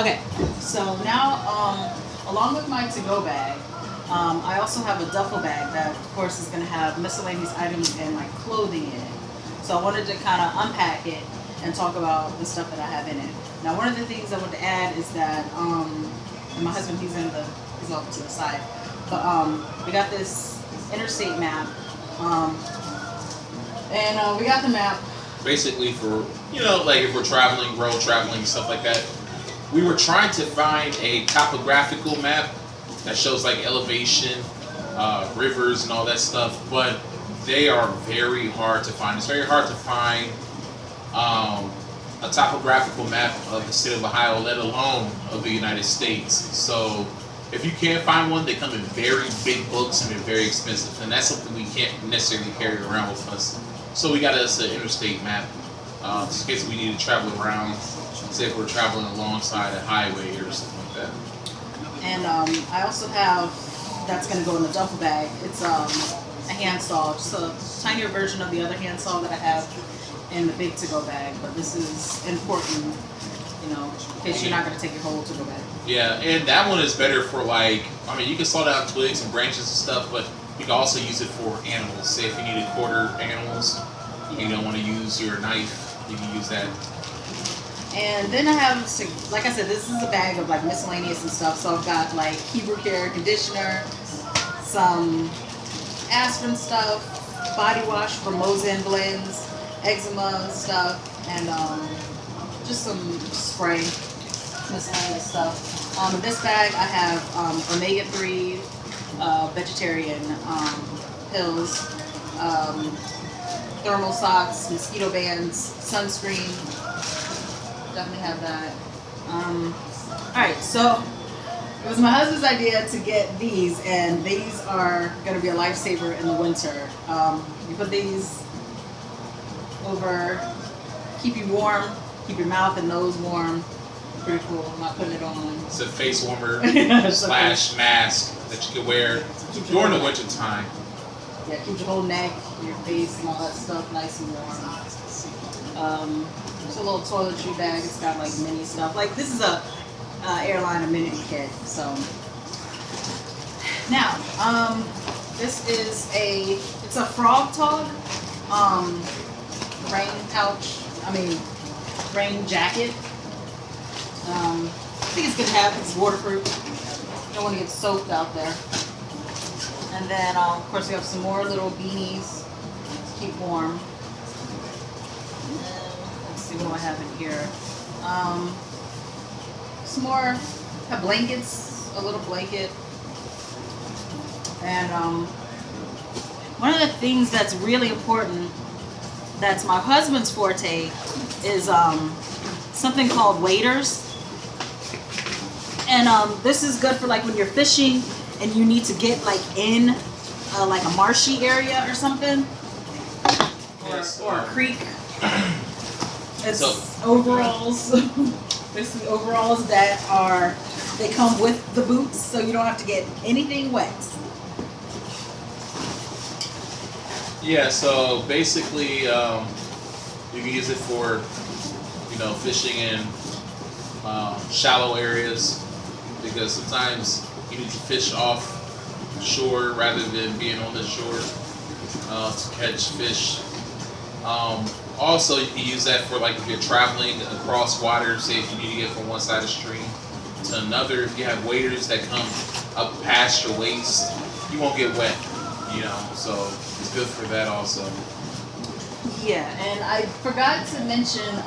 Okay, so now, along with my to-go bag, I also have a duffel bag that, of course, is going to have miscellaneous items and like clothing in it. So I wanted to kind of unpack it and talk about the stuff that I have in it. Now, one of the things I want to add is that, and my husband, he's off to the side, but we got this interstate map, and we got the map. Basically, for like if we're traveling, road traveling, stuff like that. We were trying to find a topographical map that shows like elevation, rivers, and all that stuff, but they are very hard to find. It's very hard to find a topographical map of the state of Ohio, let alone of the United States. So if you can't find one, they come in very big books and they're very expensive, and that's something we can't necessarily carry around with us. So we got us an interstate map, just in case we need to travel around. Say if we're traveling alongside a highway or something like that. And I also have, that's going to go in the duffel bag. It's a hand saw, just a tinier version of the other hand saw that I have in the big to-go bag. But this is important, in case you're not going to take your whole to-go bag. Yeah, and that one is better for you can saw down twigs and branches and stuff, but you can also use it for animals. Say if you need to quarter animals, you don't want to use your knife, you can use that. And then I have, like I said, this is a bag of like miscellaneous and stuff. So I've got like Hebrew Care conditioner, some aspirin stuff, body wash for Mosin blends, eczema stuff, and just some spray, miscellaneous stuff. In this bag I have omega-3 vegetarian pills, thermal socks, mosquito bands, sunscreen. Definitely have that. Alright, so it was my husband's idea to get these, and these are going to be a lifesaver in the winter. You put these over, keep you warm, keep your mouth and nose warm. Pretty cool. I'm not putting it on. It's a face warmer slash mask that you can wear during the winter time. Yeah, keep your whole neck, your face, and all that stuff nice and warm. It's a little toiletry bag. It's got like mini stuff. Like this is a airline amenity kit. So now, this is it's a Frog Tog rain pouch. Rain jacket. I think it's good to have. It's waterproof. You don't want to get soaked out there. And then, of course, we have some more little beanies to keep warm. Let's see what do I have in here. Some more blankets, a little blanket. And one of the things that's really important, that's my husband's forte, is something called waders. And this is good for like when you're fishing and you need to get like in like a marshy area or something, or a creek. It's overalls. This is overalls they come with the boots, so you don't have to get anything wet. Yeah, so basically you can use it for fishing in shallow areas, because sometimes you need to fish off shore rather than being on the shore to catch fish. Also, you can use that for like if you're traveling across water, say if you need to get from one side of the stream to another. If you have waders that come up past your waist, you won't get wet, so it's good for that also. Yeah, and I forgot to mention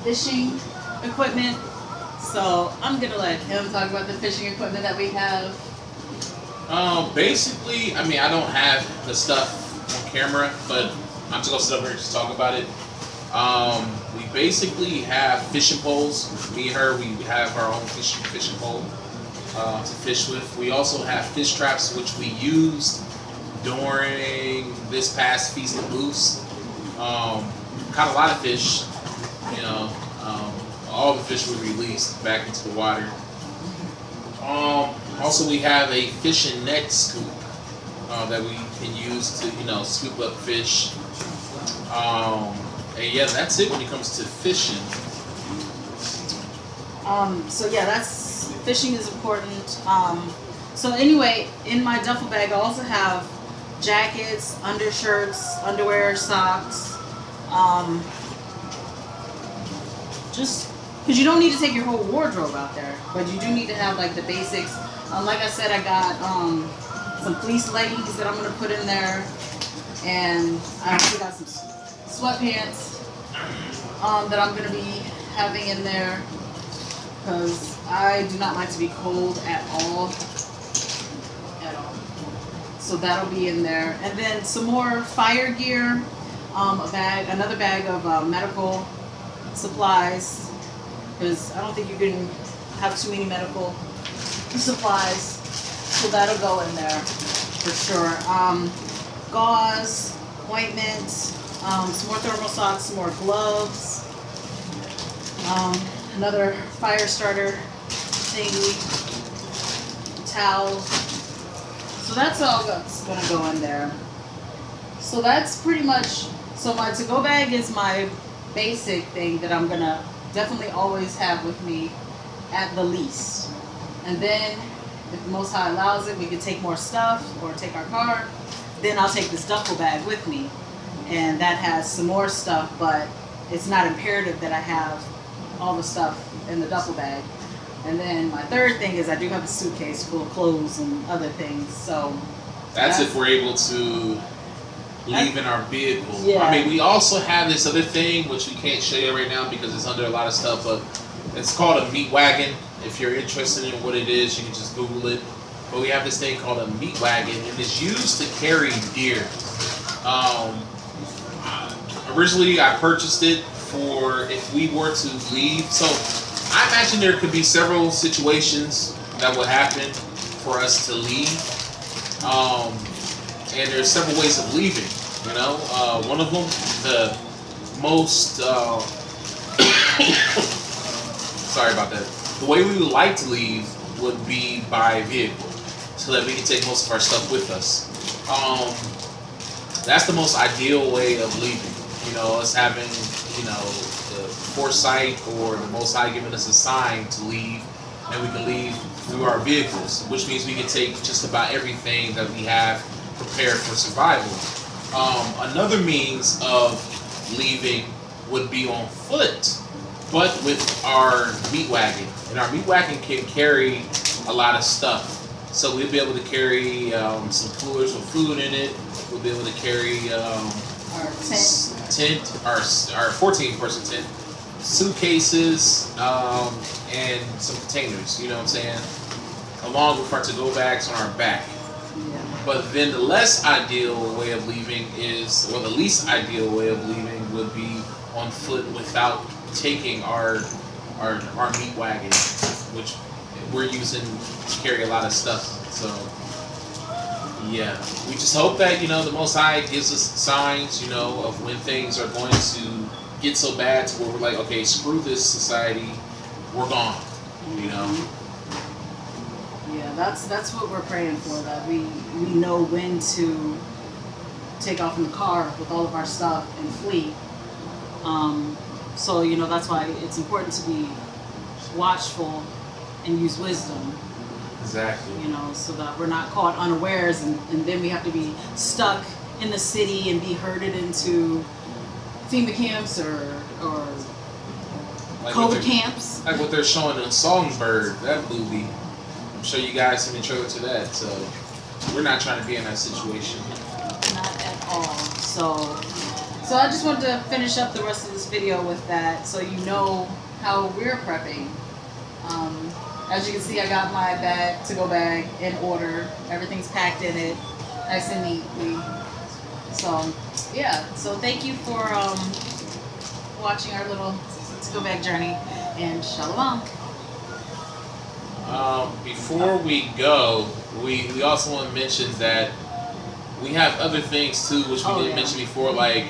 fishing equipment, so I'm gonna let him talk about the fishing equipment that we have. Basically, I don't have the stuff on camera, but I'm just gonna sit up here and just talk about it. We basically have fishing poles. Me and her, we have our own fishing pole to fish with. We also have fish traps, which we used during this past Feast of Booths. Caught a lot of fish. All the fish were released back into the water. Also, we have a fishing net scoop that we can use to scoop up fish. And yeah, that's it when it comes to fishing. So yeah, that's fishing is important. So anyway, in my duffel bag, I also have jackets, undershirts, underwear, socks. Um, just because you don't need to take your whole wardrobe out there, but you do need to have like the basics. Like I said, I got some fleece leggings that I'm gonna put in there, and I also got some sweatpants that I'm gonna be having in there because I do not like to be cold at all. So that'll be in there, and then some more fire gear, another bag of medical supplies, because I don't think you can have too many medical supplies, so that'll go in there for sure. Gauze, ointment, some more thermal socks, some more gloves, another fire starter thingy, towel. So that's all that's gonna go in there. So that's pretty much, so my to-go bag is my basic thing that I'm gonna definitely always have with me at the least. And then if the Most High allows it, we could take more stuff or take our car. Then I'll take this duffel bag with me. And that has some more stuff, but it's not imperative that I have all the stuff in the duffel bag. And then my third thing is I do have a suitcase full of clothes and other things. So that's if we're able to leave in our vehicle. Yeah. I mean, we also have this other thing, which we can't show you right now because it's under a lot of stuff, but it's called a meat wagon. If you're interested in what it is, you can just Google it. But we have this thing called a meat wagon, and it's used to carry deer. Originally, I purchased it for if we were to leave. So I imagine there could be several situations that would happen for us to leave. And there's several ways of leaving, you know. One of them, the most, sorry about that. The way we would like to leave would be by vehicle, so that we can take most of our stuff with us. That's the most ideal way of leaving. You know, us having, you know, the foresight or the Most High giving us a sign to leave, and we can leave through our vehicles, which means we can take just about everything that we have prepared for survival. Another means of leaving would be on foot, but with our meat wagon. And our meat wagon can carry a lot of stuff. So we'll be able to carry some coolers with food in it. We'll be able to carry our our 14-person tent, suitcases, and some containers, you know what I'm saying? Along with our to-go bags on our back. Yeah. But then the less ideal way of leaving is, or the least ideal way of leaving would be on foot without taking our meat wagon, which we're using to carry a lot of stuff. So yeah, we just hope that, you know, the Most High gives us signs, you know, of when things are going to get so bad to where we're like, okay, screw this society, we're gone, you know. Yeah, that's what we're praying for, that we know when to take off in the car with all of our stuff and flee. So, you know, that's why it's important to be watchful and use wisdom. Exactly. You know, so that we're not caught unawares, and then we have to be stuck in the city and be herded into FEMA camps or like COVID camps. Like what they're showing in Songbird, that movie. I'm sure you guys seen the trailer to that. So we're not trying to be in that situation. Not at all. So I just wanted to finish up the rest of this video with that, so you know how we're prepping. As you can see, I got my to-go bag in order. Everything's packed in it, nice and neatly. So yeah, so thank you for watching our little to-go bag journey, and shalom. Before we go, we also want to mention that we have other things too, which we didn't mention before. Like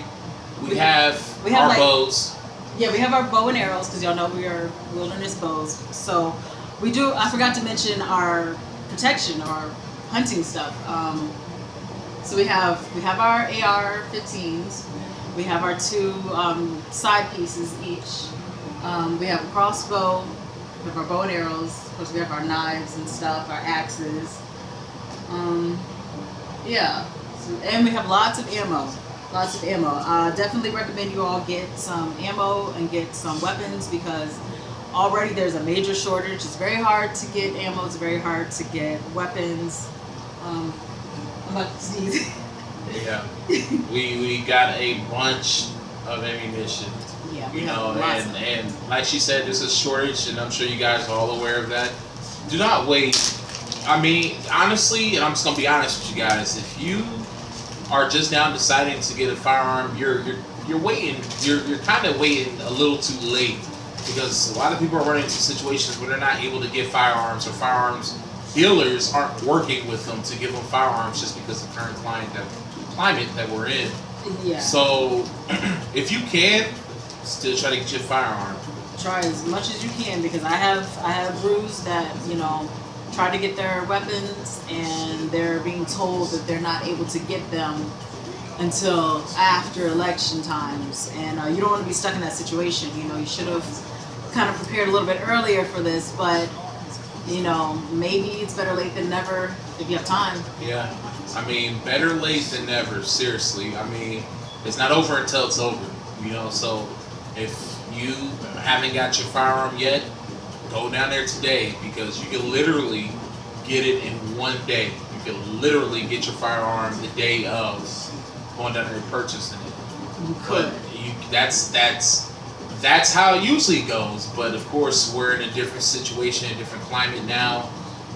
we have our like, bows. Yeah, we have our bow and arrows, because y'all know we are wilderness bows. So we do. I forgot to mention our protection, our hunting stuff. So we have our AR-15s. We have our two side pieces each. We have a crossbow. We have our bow and arrows. Of course, we have our knives and stuff, our axes. Yeah. And we have lots of ammo. Lots of ammo. Definitely recommend you all get some ammo and get some weapons because already there's a major shortage. It's very hard to get ammo. It's very hard to get weapons. I'm about to sneeze. Yeah. we got a bunch of ammunition. Yeah, you know, and like she said, there's a shortage, and I'm sure you guys are all aware of that. Do not wait. I mean, honestly, and I'm just gonna be honest with you guys. If you are just now deciding to get a firearm, you're waiting. You're kind of waiting a little too late because a lot of people are running into situations where they're not able to get firearms, or firearms dealers aren't working with them to give them firearms just because of the current climate that we're in. Yeah. So if you can, still try to get your firearm. Try as much as you can because I have brews that, you know, try to get their weapons and they're being told that they're not able to get them until after election times, and you don't want to be stuck in that situation. You know, you should have kind of prepared a little bit earlier for this, but you know, maybe it's better late than never if you have time. Yeah, I mean, better late than never. Seriously, I mean, it's not over until it's over. You know, so if you haven't got your firearm yet, go down there today because you can literally get it in one day. You can literally get your firearm the day of going down there and purchasing it. You could. But that's how it usually goes. But of course, we're in a different situation, a different climate now,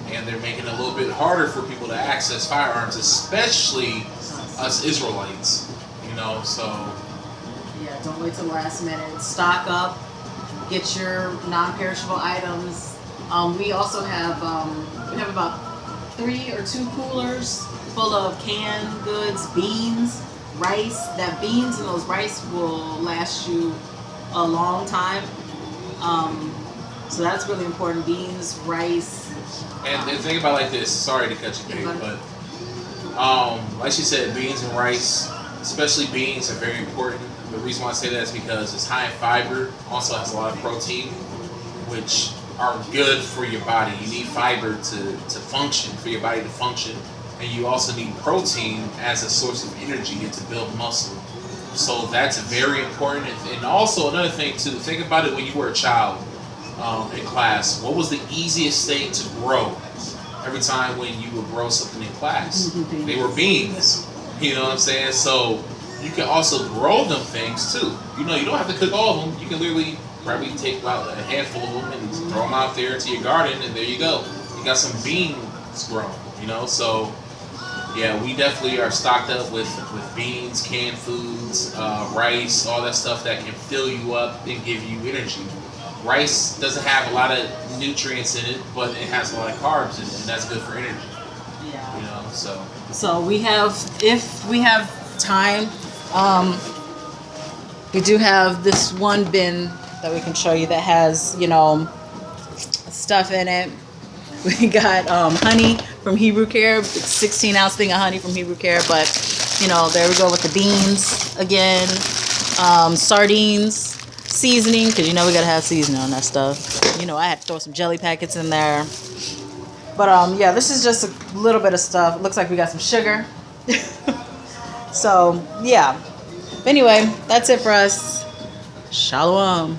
and they're making it a little bit harder for people to access firearms, especially us Israelites. You know, so. Yeah, don't wait till the last minute. Stock up. Get your non-perishable items. We also have about 3 or 2 coolers full of canned goods, beans, rice. That beans and those rice will last you a long time. So that's really important. Beans, rice. And the thing about like this, sorry to cut you, babe, but like she said, beans and rice, especially beans, are very important. The reason why I say that is because it's high in fiber, also has a lot of protein, which are good for your body. You need fiber to function, for your body to function, and you also need protein as a source of energy and to build muscle. So that's very important. And also another thing too, think about it when you were a child in class. What was the easiest thing to grow? Every time when you would grow something in class, they were beans. You know what I'm saying? So you can also grow them things too. You know, you don't have to cook all of them. You can literally probably take about a handful of them and throw them out there into your garden, and there you go. You got some beans grown. You know, so yeah, we definitely are stocked up with beans, canned foods, rice, all that stuff that can fill you up and give you energy. Rice doesn't have a lot of nutrients in it, but it has a lot of carbs in it, and that's good for energy. Yeah. You know, so. So we have, if we have time, we do have this one bin that we can show you that has, you know, stuff in it. We got honey from Hebrew Care, 16-ounce thing of honey from Hebrew Care, but you know, there we go with the beans again, sardines, seasoning, because you know we gotta have seasoning on that stuff. You know, I had to throw some jelly packets in there. But yeah, this is just a little bit of stuff. It looks like we got some sugar. So yeah. Anyway, that's it for us. Shalom.